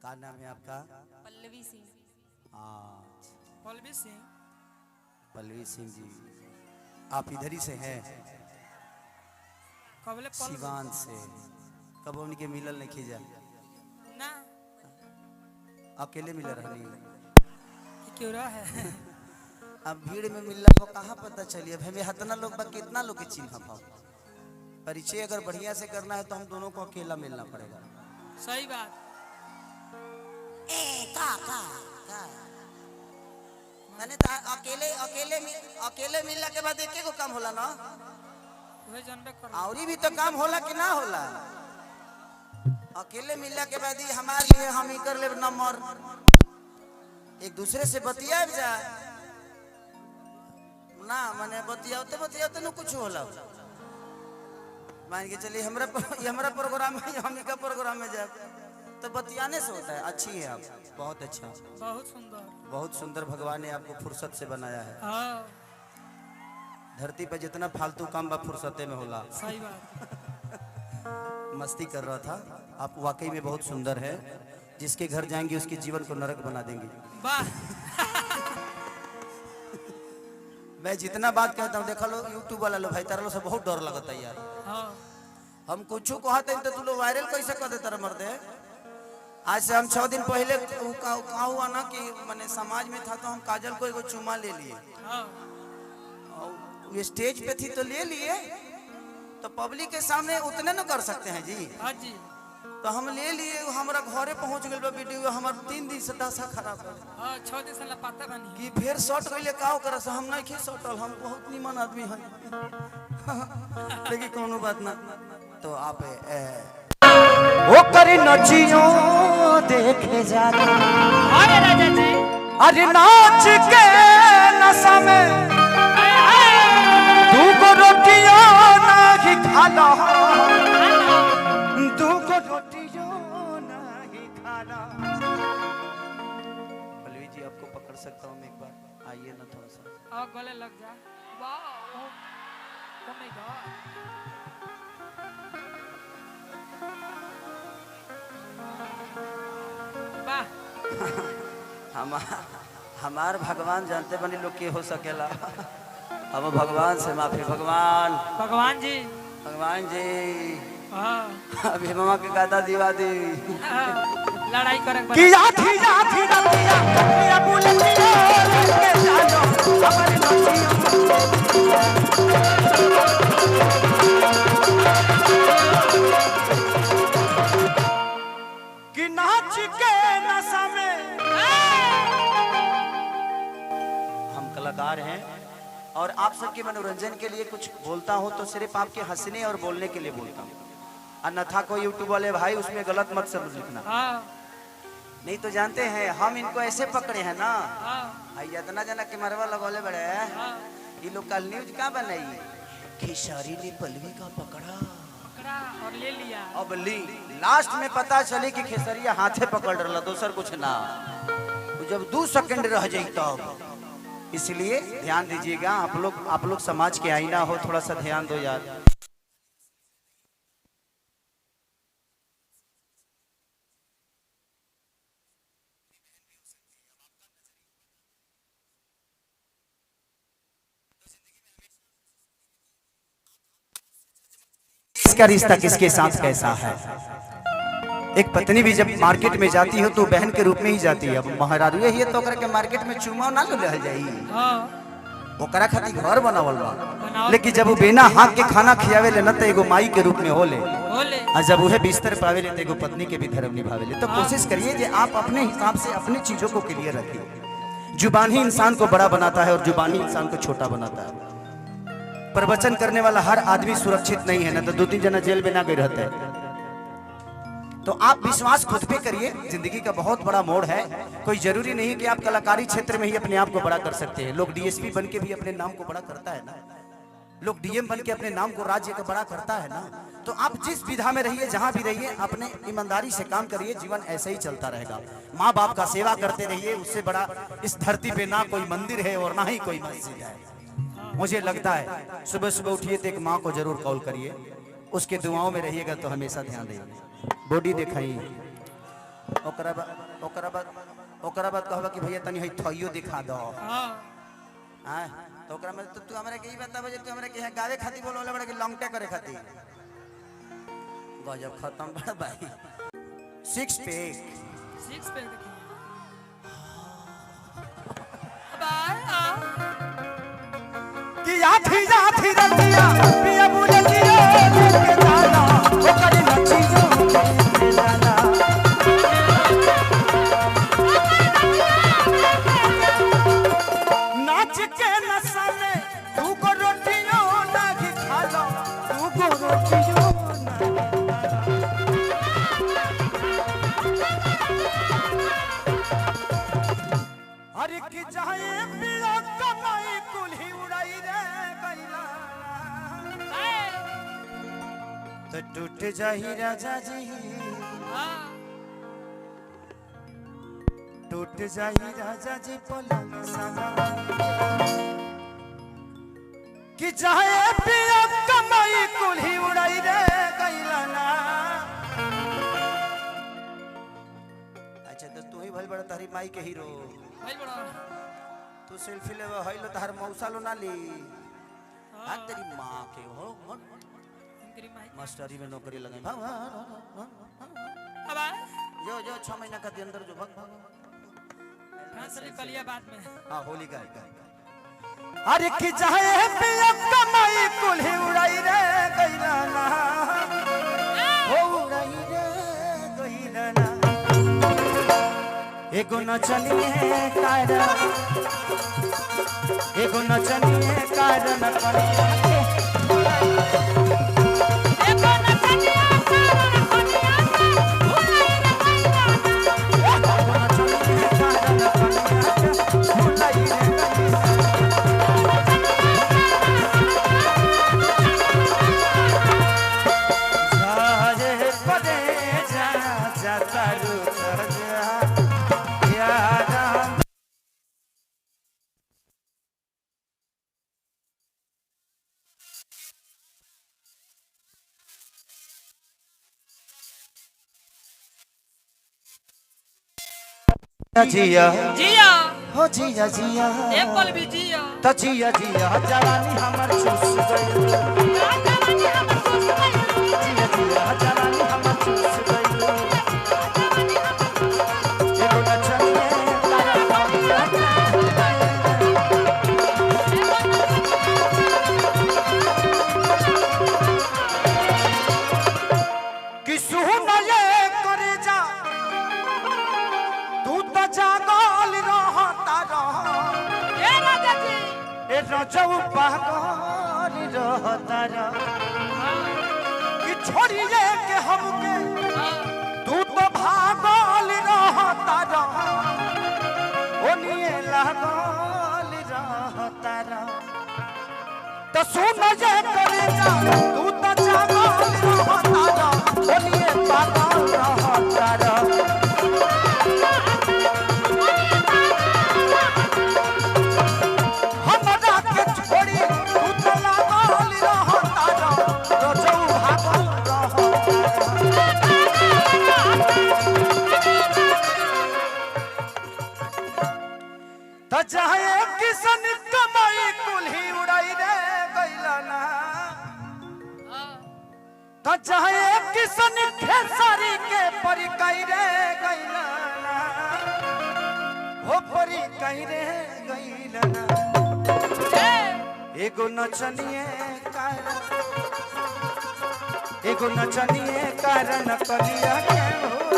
क्या नाम है आपका? पल्लवी सिंह। पल्लवी सिंह। पल्लवी सिंह जी, आप इधर ही से हैं? कबले सिवान से। कब उनके मिलल नहीं खींचा? ना अकेले मिल रहनी? क्यों रहा है? अब भीड़ में मिलना को कहाँ पता चलिए? अब हमें हतना लोग बा कितना लोग के चिन्ह पाओ। परिचय अगर बढ़िया से करना है तो हम दोनों को अकेला मिलना पड़ेगा। सही बात। का मैंने अकेले मिलने के बाद एक को काम होला ना? वही जानबे कर। औरी भी तो काम होला कि ना होला? अकेले मिलने के बाद ही हमारे लिए हम ही कर ले नंबर, एक दूसरे से बतिया जा ना। मैंने बतियाते न कुछ होला। मान के चलिए हमारा प्रोग्राम है, हम का प्रोग्राम में जाए तो बतियाने से होता है। अच्छी है आप, बहुत अच्छा, बहुत सुंदर भगवान ने आपको फुर्सत से बनाया है। धरती पर जितना फालतू काम बा फुर्सते में होला। सही बात। मस्ती कर रहा था। आप वाकई में बहुत सुंदर है। जिसके घर जाएंगे उसके जीवन को नरक बना देंगे। वाह। मैं जितना बात कहता हूँ देखा लो यूट्यूब वाला लो भाई, तारा लो से बहुत डर लगता है यार। हम कुछ कहते हैं तो तू लोग वायरल कैसे कर देता मर्दे? आज से हम 6 दिन पहले कहा हुआ ना कि मैंने समाज में था तो हम काजल को एगो चुमा ले लिए। स्टेज पे थी तो ले लिए, तो पब्लिक के सामने उतने न कर सकते हैं जी। हाँ जी। तो हम ले लिए, हमारा घरे पहुंच गए वीडियो। हमार 3 दिन से दशा खराब है। 6 दिन से लापता बनी कि फिर शॉट गइले का कर से हम नहीं शॉटल। हम बहुत निमन आदमी हैं। लेकिन कोनो बात ना। तो आप वो करी नचियो देखे जाना। अरे राजा जी, अरे नाच के नशा में तू को रोटियां नहीं खाना, तू को रोटियां नहीं खाना। पल्लवी जी आपको पकड़ सकता हूँ मैं एक बार? आइए ना थोड़ा सा। और गले लग जा। वाह, oh my God। वाह। हमार भगवान जानते बनी लोग के हो सकेला। अब भगवान से माफी। भगवान जी। भगवान जी हाँ। अभी मामा के गादा दिवा दी। लड़ाई करे किया थी या बुलंदियों लेके जानो हमारे नचियों। कि नाच के नशा में हम कलाकार हैं और आप सबके मनोरंजन के लिए कुछ बोलता हूं तो सिर्फ आपके हंसने और बोलने के लिए बोलता हूं। अन्यथा कोई यूट्यूब वाले भाई उसमें गलत मत समझ लिखना। नहीं तो जानते हैं हम इनको ऐसे पकड़े हैं ना। इतना जना के मरवा लगोले बड़े ये लोग कल न्यूज क्या बनाई? खेसारी ने पल्लवी का पकड़ा और ले लिया। अब ली लास्ट में पता चले कि खेसरिया हाथे पकड़ रहा, दूसर कुछ ना। जब 2 सेकंड रह जाई तब। इसलिए ध्यान दीजिएगा आप लोग समाज के आईना हो, थोड़ा सा ध्यान दो यार। इसका रिश्ता किसके साथ कैसा है? एक पत्नी भी जब मार्केट में जाती हो तो बहन के रूप में ही जाती है। अब महाराज ये तो के मार्केट में चुमा ना ले जाई। ओकरा खातिर घर बनावल बा, लेकिन जब वो बिना हाथ के खाना खियावे ले न त एगो माई के रूप में होले। और जब वह बिस्तर पावे ले त एगो पत्नी के भी धर्म निभावे ले। तो कोशिश करिए कि आप अपने हिसाब से अपनी चीजों को क्लियर रखिए। जुबान ही इंसान को बड़ा बनाता है और जुबान ही इंसान को छोटा बनाता है। प्रवचन करने वाला हर आदमी सुरक्षित नहीं है, ना तो 2-3 जना जेल में ना गए रहते हैं। तो आप विश्वास खुद पे करिए। जिंदगी का बहुत बड़ा मोड़ है। कोई जरूरी नहीं कि आप कलाकारी क्षेत्र में ही अपने आप को बड़ा कर सकते हैं। लोग डीएसपी बन के भी अपने नाम को बड़ा करता है ना। लोग डीएम बन के अपने नाम को राज्य का बड़ा करता है ना। तो आप जिस विधा में रहिए, जहां भी रहिए, अपने ईमानदारी से काम करिए। जीवन ऐसे ही चलता रहेगा। माँ बाप का सेवा करते रहिए। उससे बड़ा इस धरती पे ना कोई मंदिर है और ना ही कोई मस्जिद है। मुझे लगता है सुबह सुबह उठिए तो एक माँ को जरूर कॉल करिए। उसके दुआओं में रहिएगा तो हमेशा ध्यान देंगे। बॉडी दिखाइए। ओकरा बाद कहबा कि भैया तनी है थइयो दिखा दो। हां हां तो ओकरा में तू हमरा के ई बताबे जे तू हमरा के यहाँ गावे खातिर बोलले बड़ा कि लॉन्ग करे खातिर गजब खत्म बड़ा भाई। सिक्स पैक देखिए बाय कि आधी रतिया पिया बुलतिया लेके जाना ओकर नचियो जाना नाच के नशा में तू को रोटियों ना खा लो तू को रोटियों ना अरे कि चाहे पिया कमाई कुल्ही उड़ाई रे गइला तो टूट जाही राजा जी टूट जाही राजा जी पलंग साजा कि चाहे पिया कमाई कुल्ही उड़ाई रे गइला ना। अच्छा तो तू ही भल बड़ा तारी माई के हीरो भाई बड़ा तू सेल्फी ले हइलो तार मौसा लो ना ली आ तेरी मां के हो इनकरी माई मास्टरी में नौकरी लगे भाग अब जो 6 महीना का के अंदर जो भाग फ्रांस से निकलिए बाद में। हां होली का अरे कि चाहे पिया कमाई कुल्ही उड़ाई रे गइला ना हो उड़ाई रे गइला ना एगो नचनिए कारण करिया के जिया जिया हो जिया जिया एक पल भी जिया तो जिया जिया जवानी हमर चूस गइल जिया जिया जवानी हमर चूस गइल एगो नचनिए कि सुनले करे जा तू तो जागल रहता रह ए राजा जी ए रजऊ पागल रहता रह कि छोड़िए के हमके तू तो भागल रहता रह ओनिए लागल रहता रह तो सुन जे करे जा तू तो जागल रहता रह ओनिए पागल रहता रह हमरा के छोड़ी तू तो लागल रहता रह रजऊ भागल रहता त चाहे किसन कमाई कुल्ही उड़ाई रे गइला ना त चाहे किसन खेसारी के परिकाई रे गइला ना हो परिकाई रे गइला ना एगो नचनिए कारण कलिया के हो